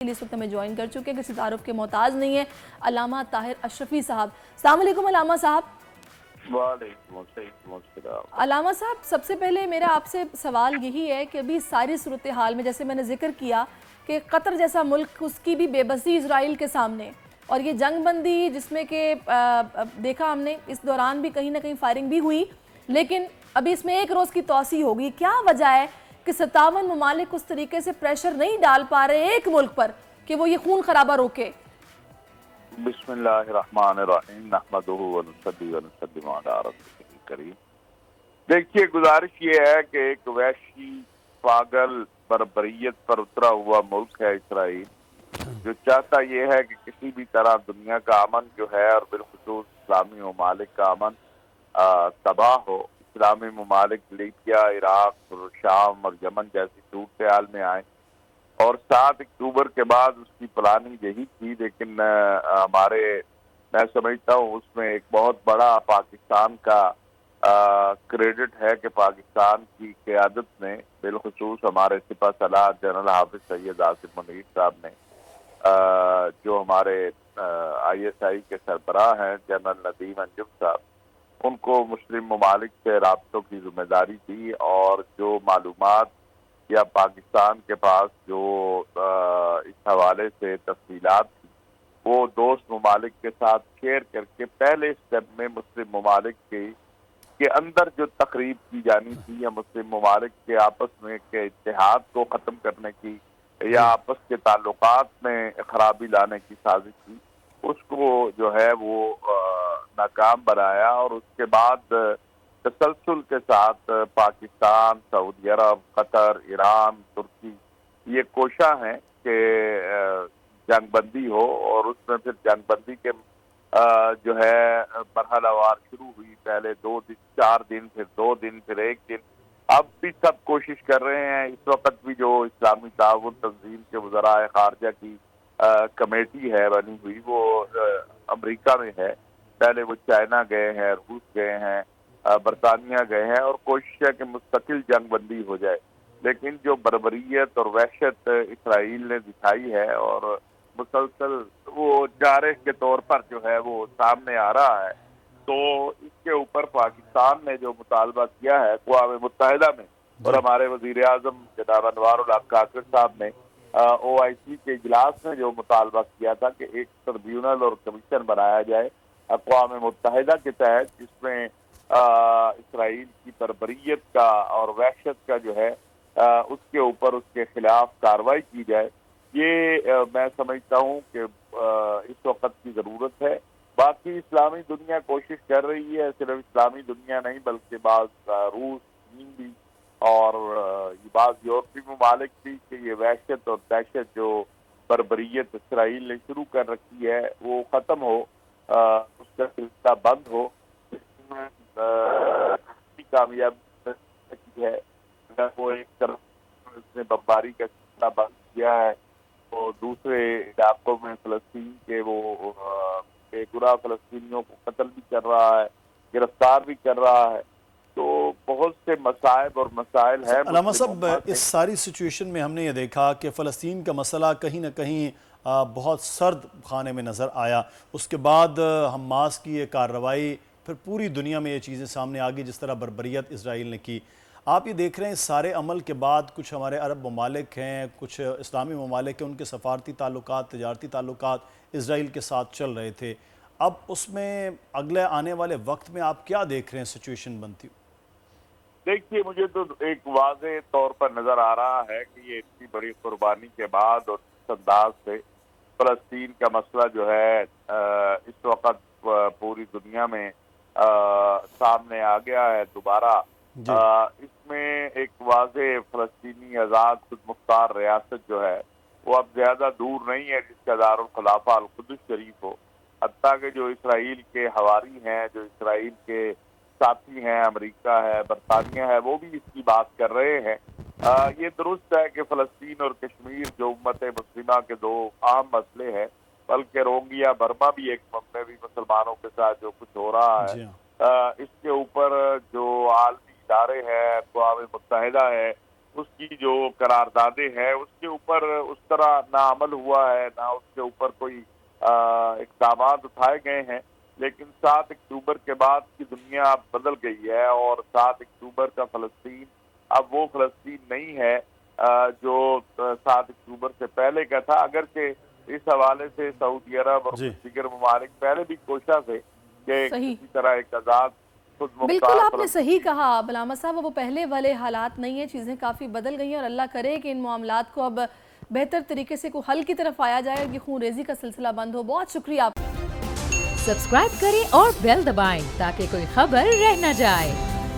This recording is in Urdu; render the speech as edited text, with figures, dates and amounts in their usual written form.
اس وقت ہمیں جوائن کر چکے ہیں، کسی تعارف کے محتاج نہیں ہے، علامہ طاہر اشرفی صاحب۔ السلام علیکم علامہ صاحب۔ وعلیکم السلام۔ علامہ صاحب، سب سے پہلے میرا آپ سے سوال یہی ہے کہ ابھی ساری صورتحال میں جیسے میں نے ذکر کیا کہ قطر جیسا ملک، اس کی بھی بے بسی اسرائیل کے سامنے، اور یہ جنگ بندی جس میں کہ دیکھا ہم نے اس دوران بھی کہیں نہ کہیں فائرنگ بھی ہوئی، لیکن ابھی اس میں ایک روز کی توسیع ہوگی۔ کیا وجہ ہے کہ 57 ممالک اس طریقے سے پریشر نہیں ڈال پا رہے ایک ملک پر کہ وہ یہ خون خرابہ روکے؟ بسم اللہ الرحمن الرحیم، نحمدہ ونصلی ونسلم علی رسولہ الکریم۔ دیکھیے، گزارش یہ ہے کہ ایک وحشی پاگل بربریت پر اترا ہوا ملک ہے اسرائیل، جو چاہتا یہ ہے کہ کسی بھی طرح دنیا کا امن جو ہے اور بالخصوص اسلامی ممالک کا امن تباہ ہو۔ اسلامی ممالک لیبیا، عراق، شام اور یمن جیسی صورتحال میں آئے، اور 7 اکتوبر کے بعد اس کی پلاننگ یہی تھی، لیکن میں سمجھتا ہوں اس میں ایک بہت بڑا پاکستان کا کریڈٹ ہے کہ پاکستان کی قیادت نے، بالخصوص ہمارے سپہ سالار جنرل حافظ سید آصف منیر صاحب نے، جو ہمارے ISI کے سربراہ ہیں جنرل ندیم انجم صاحب، ان کو مسلم ممالک سے رابطوں کی ذمہ داری دی، اور جو معلومات یا پاکستان کے پاس جو اس حوالے سے تفصیلات تھی، وہ دوست ممالک کے ساتھ شیئر کر کے پہلے اسٹیپ میں مسلم ممالک کے اندر جو تقریب کی جانی تھی، یا مسلم ممالک کے آپس میں کے اتحاد کو ختم کرنے کی یا آپس کے تعلقات میں خرابی لانے کی سازش تھی، اس کو جو ہے وہ ناکام بنایا، اور اس کے بعد تسلسل کے ساتھ پاکستان، سعودی عرب، قطر، ایران، ترکی یہ کوشاں ہیں کہ جنگ بندی ہو، اور اس میں پھر جنگ بندی کے جو ہے مرحلہ وار شروع ہوئی، پہلے 2 دن 4 دن، پھر 2 دن، پھر 1 دن۔ اب بھی سب کوشش کر رہے ہیں، اس وقت بھی جو اسلامی تعاون تنظیم کے وزراء خارجہ کی کمیٹی ہے بنی ہوئی، وہ امریکہ میں ہے، پہلے وہ چائنا گئے ہیں، روس گئے ہیں، برطانیہ گئے ہیں، اور کوشش ہے کہ مستقل جنگ بندی ہو جائے، لیکن جو بربریت اور وحشت اسرائیل نے دکھائی ہے اور مسلسل وہ جارح کے طور پر جو ہے وہ سامنے آ رہا ہے، تو اس کے اوپر پاکستان نے جو مطالبہ کیا ہے اقوام متحدہ میں، اور ہمارے وزیر اعظم جناب انوار الحق کاکڑ صاحب نے OIC کے اجلاس میں جو مطالبہ کیا تھا کہ ایک ٹربیونل اور کمیشن بنایا جائے اقوام متحدہ کے تحت، جس میں اسرائیل کی بربریت کا اور وحشت کا جو ہے اس کے اوپر اس کے خلاف کارروائی کی جائے، یہ میں سمجھتا ہوں کہ اس وقت کی ضرورت ہے۔ باقی اسلامی دنیا کوشش کر رہی ہے، صرف اسلامی دنیا نہیں بلکہ بعض روس، چین بھی، اور بعض یورپی ممالک بھی، کہ یہ وحشت اور دہشت جو بربریت اسرائیل نے شروع کر رکھی ہے وہ ختم ہو، اس کا سلسلہ بند ہو۔ کامیابی کی ہے، وہ ایک طرف اس نے بمباری کا سلسلہ بند کیا ہے، تو دوسرے علاقوں میں فلسطین کے وہ بے گناہ فلسطینیوں کو قتل بھی کر رہا ہے، گرفتار بھی کر رہا ہے، تو بہت سے مصائب اور مسائل ہیں علامہ مسلم صاحب، امت میں۔ اس ساری سچویشن میں ہم نے یہ دیکھا کہ فلسطین کا مسئلہ کہیں نہ کہیں بہت سرد خانے میں نظر آیا، اس کے بعد حماس کی یہ کارروائی، پھر پوری دنیا میں یہ چیزیں سامنے آ گئی جس طرح بربریت اسرائیل نے کی۔ آپ یہ دیکھ رہے ہیں اس سارے عمل کے بعد کچھ ہمارے عرب ممالک ہیں، کچھ اسلامی ممالک ہیں، ان کے سفارتی تعلقات، تجارتی تعلقات اسرائیل کے ساتھ چل رہے تھے۔ اب اس میں اگلے آنے والے وقت میں آپ کیا دیکھ رہے ہیں سچویشن بنتی؟ دیکھیے، مجھے تو ایک واضح طور پر نظر آ رہا ہے کہ یہ اتنی بڑی قربانی کے بعد اور اس انداز سے فلسطین کا مسئلہ جو ہے اس وقت پوری دنیا میں سامنے آ گیا ہے دوبارہ۔ جی اس میں ایک واضح فلسطینی آزاد خود مختار ریاست جو ہے وہ اب زیادہ دور نہیں ہے جس کا دارالخلافہ القدس شریف ہو، حتیٰ کہ جو اسرائیل کے حواری ہیں، جو اسرائیل کے ساتھی ہیں، امریکہ ہے، برطانیہ ہے، وہ بھی اس کی بات کر رہے ہیں۔ یہ درست ہے کہ فلسطین اور کشمیر جو امت مسلمہ کے 2 اہم مسئلے ہیں، بلکہ روہنگیا برما بھی ایک مغربی مسلمانوں کے ساتھ جو کچھ ہو رہا ہے، جی ہاں، اس کے اوپر جو عالمی ادارے ہیں، اقوام متحدہ ہے، اس کی جو قراردادیں ہیں اس کے اوپر اس طرح نہ عمل ہوا ہے، نہ اس کے اوپر کوئی اقدامات اٹھائے گئے ہیں. لیکن 7 اکتوبر کے بعد کی دنیا اب بدل گئی ہے، اور 7 اکتوبر کا فلسطین اب وہ فلسطین نہیں ہے جو 7 اکتوبر سے پہلے کا تھا. اگرچہ اس حوالے سے سعودی عرب اور دیگر ممالک پہلے بھی کوشاں تھے کہ کسی طرح ایک آزاد خود مختار. بالکل آپ نے صحیح کہا بلامہ صاحب، وہ پہلے والے حالات نہیں ہیں، چیزیں کافی بدل گئی ہیں، اور اللہ کرے کہ ان معاملات کو اب بہتر طریقے سے کوئی حل کی طرف آیا جائے اور یہ خون ریزی کا سلسلہ بند ہو. بہت شکریہ. سبسکرائب کریں اور بیل دبائیں تاکہ کوئی خبر رہ نہ جائے.